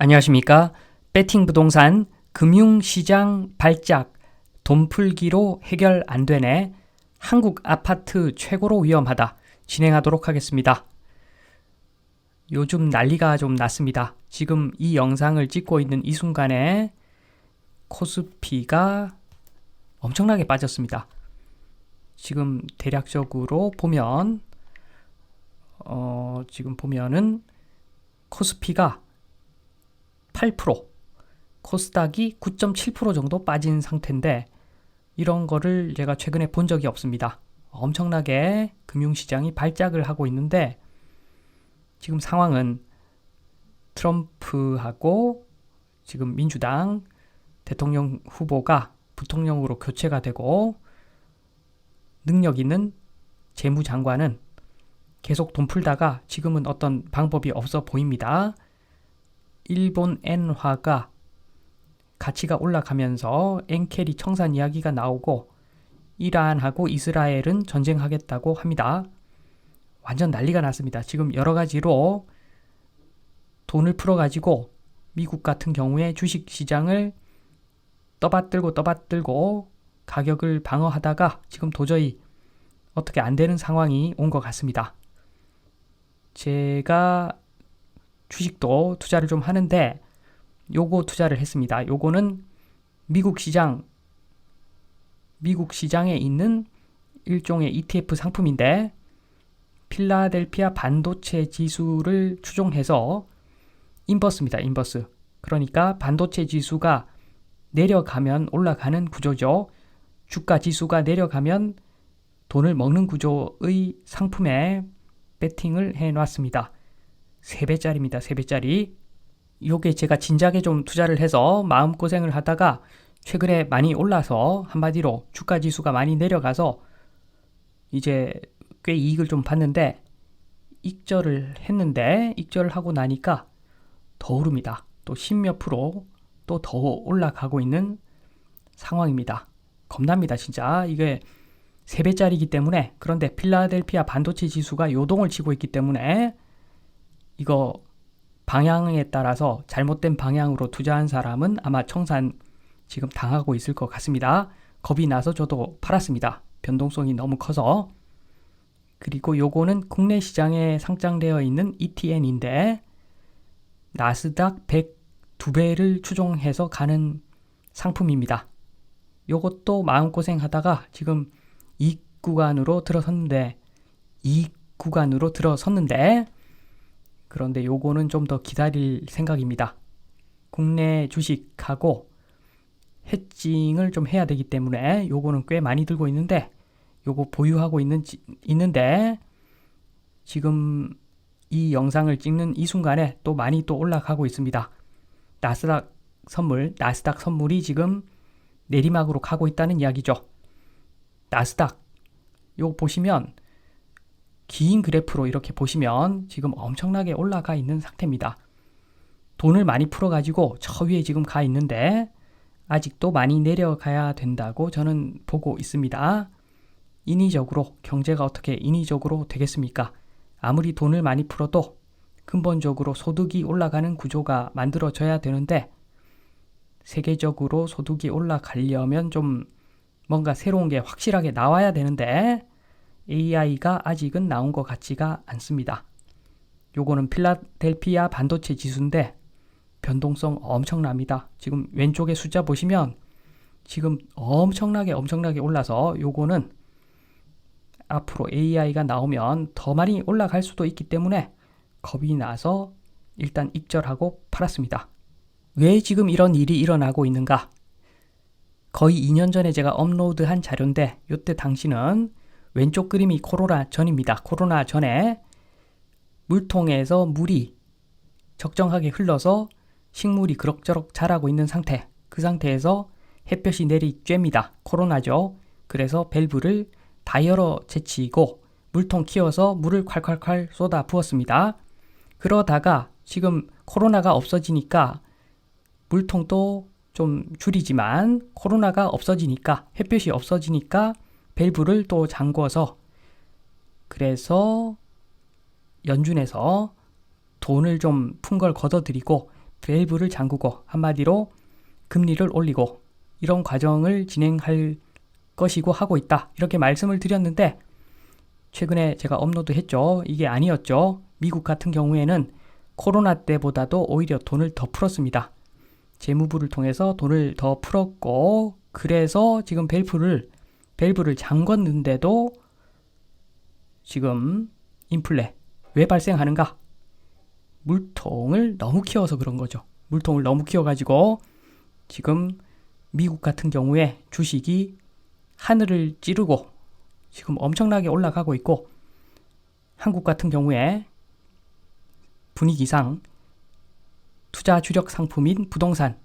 안녕하십니까? 베팅 부동산 금융시장 발작 돈 풀기로 해결 안 되네. 한국 아파트 최고로 위험하다. 진행하도록 하겠습니다. 요즘 난리가 좀 났습니다. 지금 이 영상을 찍고 있는 이 순간에 코스피가 엄청나게 빠졌습니다. 지금 대략적으로 보면 지금 보면은 코스피가 8%, 코스닥이 9.7% 정도 빠진 상태인데 이런 거를 제가 최근에 본 적이 없습니다. 엄청나게 금융시장이 발작을 하고 있는데 지금 상황은 트럼프하고 지금 민주당 대통령 후보가 부통령으로 교체가 되고 능력 있는 재무장관은 계속 돈 풀다가 지금은 어떤 방법이 없어 보입니다. 일본 엔화가 가치가 올라가면서 엔캐리 청산 이야기가 나오고 이란하고 이스라엘은 전쟁하겠다고 합니다. 완전 난리가 났습니다. 지금 여러 가지로 돈을 풀어가지고 미국 같은 경우에 주식시장을 떠받들고 가격을 방어하다가 지금 도저히 어떻게 안 되는 상황이 온 것 같습니다. 제가 주식도 투자를 좀 하는데 요거 투자를 했습니다. 요거는 미국 시장에 있는 일종의 ETF 상품인데 필라델피아 반도체 지수를 추종해서 인버스입니다. 인버스. 그러니까 반도체 지수가 내려가면 올라가는 구조죠. 주가 지수가 내려가면 돈을 먹는 구조의 상품에 베팅을 해놨습니다. 3배짜리입니다. 3배짜리. 요게 제가 진작에 좀 투자를 해서 마음고생을 하다가 최근에 많이 올라서 한마디로 주가 지수가 많이 내려가서 이제 꽤 이익을 좀 봤는데 익절을 했는데 익절을 하고 나니까 더 오릅니다. 또 10몇 프로 또 더 올라가고 있는 상황입니다. 겁납니다. 진짜 이게 3배짜리이기 때문에. 그런데 필라델피아 반도체 지수가 요동을 치고 있기 때문에 이거 방향에 따라서 잘못된 방향으로 투자한 사람은 아마 청산 지금 당하고 있을 것 같습니다. 겁이 나서 저도 팔았습니다. 변동성이 너무 커서. 그리고 요거는 국내 시장에 상장되어 있는 ETN인데 나스닥 100 2배를 추종해서 가는 상품입니다. 요것도 마음고생하다가 지금 이익 구간으로 들어섰는데 그런데 요거는 좀 더 기다릴 생각입니다. 국내 주식하고 해칭을 좀 해야 되기 때문에 요거는 꽤 많이 들고 있는데 요거 보유하고 있는데 지금 이 영상을 찍는 이 순간에 또 많이 또 올라가고 있습니다. 나스닥 선물이 지금 내리막으로 가고 있다는 이야기죠. 나스닥 요거 보시면 긴 그래프로 이렇게 보시면 지금 엄청나게 올라가 있는 상태입니다. 돈을 많이 풀어가지고 저 위에 지금 가 있는데 아직도 많이 내려가야 된다고 저는 보고 있습니다. 인위적으로 경제가 어떻게 인위적으로 되겠습니까? 아무리 돈을 많이 풀어도 근본적으로 소득이 올라가는 구조가 만들어져야 되는데 세계적으로 소득이 올라가려면 좀 뭔가 새로운 게 확실하게 나와야 되는데 AI가 아직은 나온 것 같지가 않습니다. 요거는 필라델피아 반도체 지수인데 변동성 엄청납니다. 지금 왼쪽에 숫자 보시면 지금 엄청나게 올라서 요거는 앞으로 AI가 나오면 더 많이 올라갈 수도 있기 때문에 겁이 나서 일단 익절하고 팔았습니다. 왜 지금 이런 일이 일어나고 있는가? 거의 2년 전에 제가 업로드한 자료인데 이때 당시는 왼쪽 그림이 코로나 전입니다. 코로나 전에 물통에서 물이 적정하게 흘러서 식물이 그럭저럭 자라고 있는 상태. 그 상태에서 햇볕이 내리쬐입니다. 코로나죠. 그래서 밸브를 다 열어 제치고 물통 키워서 물을 콸콸콸 쏟아 부었습니다. 그러다가 지금 코로나가 없어지니까 물통도 좀 줄이지만 코로나가 없어지니까 햇볕이 없어지니까 밸브를 또 잠궈서 그래서 연준에서 돈을 좀 푼 걸 걷어들이고 밸브를 잠그고 한마디로 금리를 올리고 이런 과정을 진행할 것이고 하고 있다. 이렇게 말씀을 드렸는데 최근에 제가 업로드했죠. 이게 아니었죠. 미국 같은 경우에는 코로나 때보다도 오히려 돈을 더 풀었습니다. 재무부를 통해서 돈을 더 풀었고 그래서 지금 밸브를 잠궜는데도 지금 인플레 왜 발생하는가? 물통을 너무 키워서 그런 거죠. 물통을 너무 키워가지고 지금 미국 같은 경우에 주식이 하늘을 찌르고 지금 엄청나게 올라가고 있고 한국 같은 경우에 분위기상 투자 주력 상품인 부동산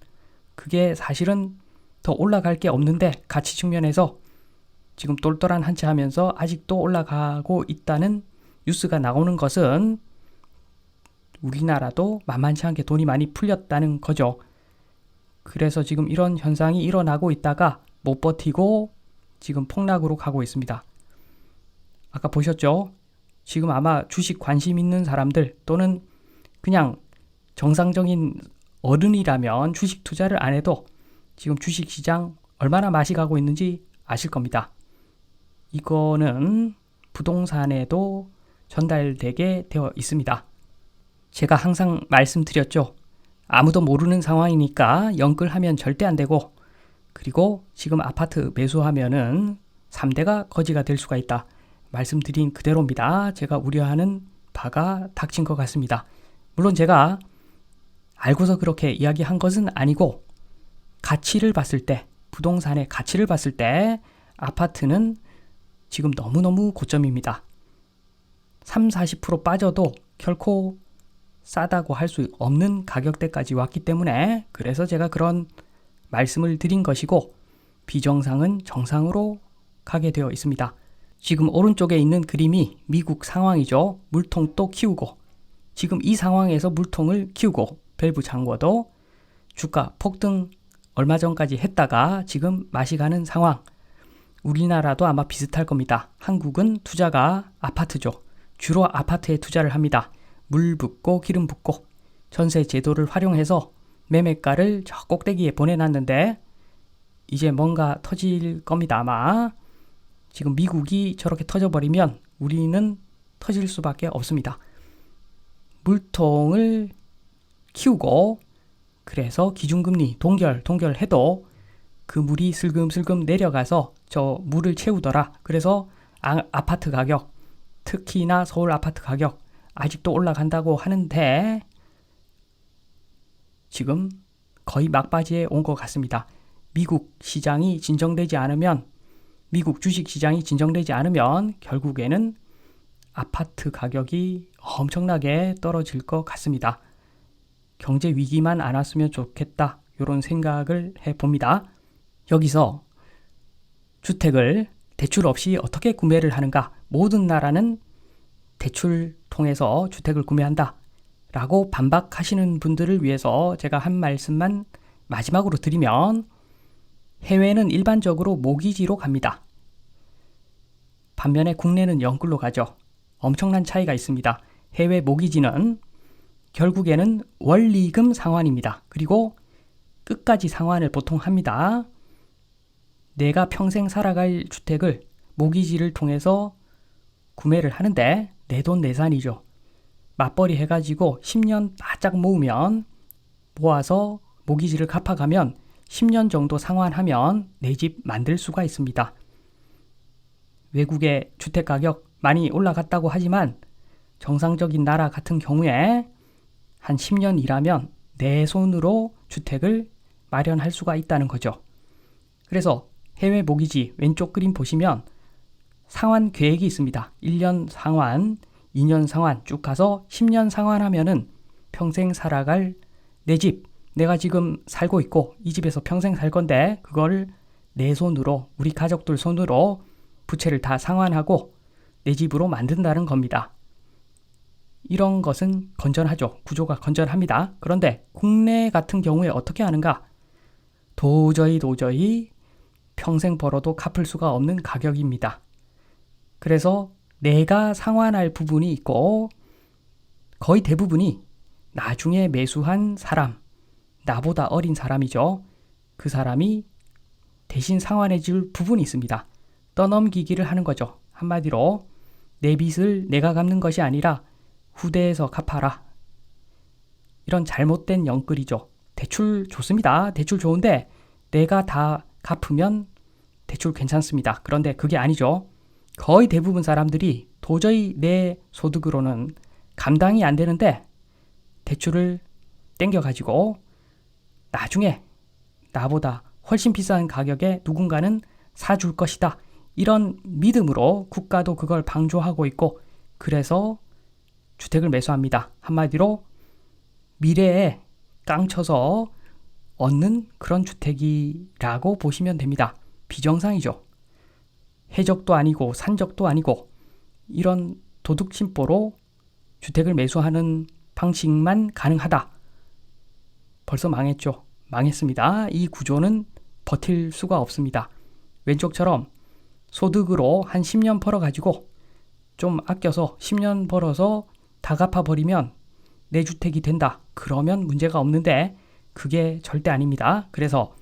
그게 사실은 더 올라갈 게 없는데 가치 측면에서 지금 똘똘한 한치 하면서 아직도 올라가고 있다는 뉴스가 나오는 것은 우리나라도 만만치 않게 돈이 많이 풀렸다는 거죠. 그래서 지금 이런 현상이 일어나고 있다가 못 버티고 지금 폭락으로 가고 있습니다. 아까 보셨죠? 지금 아마 주식 관심 있는 사람들 또는 그냥 정상적인 어른이라면 주식 투자를 안 해도 지금 주식 시장 얼마나 맛이 가고 있는지 아실 겁니다. 이거는 부동산에도 전달되게 되어 있습니다. 제가 항상 말씀드렸죠. 아무도 모르는 상황이니까 영끌하면 절대 안 되고 그리고 지금 아파트 매수하면은 3대가 거지가 될 수가 있다. 말씀드린 그대로입니다. 제가 우려하는 바가 닥친 것 같습니다. 물론 제가 알고서 그렇게 이야기한 것은 아니고 가치를 봤을 때 부동산의 가치를 봤을 때 아파트는 지금 너무너무 고점입니다. 30-40% 빠져도 결코 싸다고 할 수 없는 가격대까지 왔기 때문에 그래서 제가 그런 말씀을 드린 것이고 비정상은 정상으로 가게 되어 있습니다. 지금 오른쪽에 있는 그림이 미국 상황이죠. 물통 또 키우고 지금 이 상황에서 물통을 키우고 밸브 잠궈도 주가 폭등 얼마 전까지 했다가 지금 맛이 가는 상황. 우리나라도 아마 비슷할 겁니다. 한국은 투자가 아파트죠. 주로 아파트에 투자를 합니다. 물 붓고 기름 붓고 전세 제도를 활용해서 매매가를 저 꼭대기에 보내놨는데 이제 뭔가 터질 겁니다. 아마 지금 미국이 저렇게 터져버리면 우리는 터질 수밖에 없습니다. 물통을 키우고 그래서 기준금리 동결해도 그 물이 슬금슬금 내려가서 저 물을 채우더라. 그래서 아파트 가격, 특히나 서울 아파트 가격 아직도 올라간다고 하는데 지금 거의 막바지에 온 것 같습니다. 미국 시장이 진정되지 않으면 미국 주식 시장이 진정되지 않으면 결국에는 아파트 가격이 엄청나게 떨어질 것 같습니다. 경제 위기만 안 왔으면 좋겠다. 이런 생각을 해봅니다. 여기서 주택을 대출 없이 어떻게 구매를 하는가? 모든 나라는 대출 통해서 주택을 구매한다. 라고 반박하시는 분들을 위해서 제가 한 말씀만 마지막으로 드리면 해외는 일반적으로 모기지로 갑니다. 반면에 국내는 영끌로 가죠. 엄청난 차이가 있습니다. 해외 모기지는 결국에는 원리금 상환입니다. 그리고 끝까지 상환을 보통 합니다. 내가 평생 살아갈 주택을 모기지를 통해서 구매를 하는데 내 돈 내산이죠. 맞벌이 해가지고 10년 바짝 모아서 모기지를 갚아가면 10년 정도 상환하면 내 집 만들 수가 있습니다. 외국의 주택가격 많이 올라갔다고 하지만 정상적인 나라 같은 경우에 한 10년 일하면 내 손으로 주택을 마련할 수가 있다는 거죠. 그래서 해외 모기지 왼쪽 그림 보시면 상환 계획이 있습니다. 1년 상환, 2년 상환 쭉 가서 10년 상환하면은 평생 살아갈 내 집, 내가 지금 살고 있고 이 집에서 평생 살 건데 그걸 내 손으로 우리 가족들 손으로 부채를 다 상환하고 내 집으로 만든다는 겁니다. 이런 것은 건전하죠. 구조가 건전합니다. 그런데 국내 같은 경우에 어떻게 하는가? 도저히 평생 벌어도 갚을 수가 없는 가격입니다. 그래서 내가 상환할 부분이 있고 거의 대부분이 나중에 매수한 사람, 나보다 어린 사람이죠. 그 사람이 대신 상환해 줄 부분이 있습니다. 떠넘기기를 하는 거죠. 한마디로 내 빚을 내가 갚는 것이 아니라 후대에서 갚아라. 이런 잘못된 영끌이죠. 대출 좋습니다. 대출 좋은데 내가 다 갚으면 대출 괜찮습니다. 그런데 그게 아니죠. 거의 대부분 사람들이 도저히 내 소득으로는 감당이 안 되는데 대출을 땡겨가지고 나중에 나보다 훨씬 비싼 가격에 누군가는 사줄 것이다. 이런 믿음으로 국가도 그걸 방조하고 있고 그래서 주택을 매수합니다. 한마디로 미래에 깡쳐서 얻는 그런 주택이라고 보시면 됩니다. 비정상이죠. 해적도 아니고 산적도 아니고 이런 도둑침보로 주택을 매수하는 방식만 가능하다. 벌써 망했죠. 망했습니다. 이 구조는 버틸 수가 없습니다. 왼쪽처럼 소득으로 한 10년 벌어가지고 좀 아껴서 10년 벌어서 다 갚아버리면 내 주택이 된다. 그러면 문제가 없는데 그게 절대 아닙니다. 그래서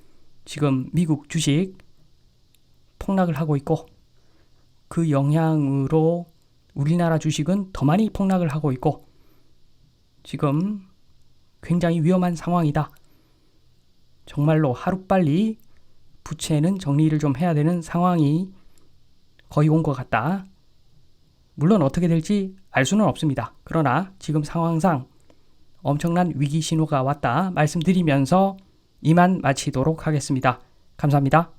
지금 미국 주식 폭락을 하고 있고 그 영향으로 우리나라 주식은 더 많이 폭락을 하고 있고 지금 굉장히 위험한 상황이다. 정말로 하루빨리 부채는 정리를 좀 해야 되는 상황이 거의 온 것 같다. 물론 어떻게 될지 알 수는 없습니다. 그러나 지금 상황상 엄청난 위기 신호가 왔다 말씀드리면서 이만 마치도록 하겠습니다. 감사합니다.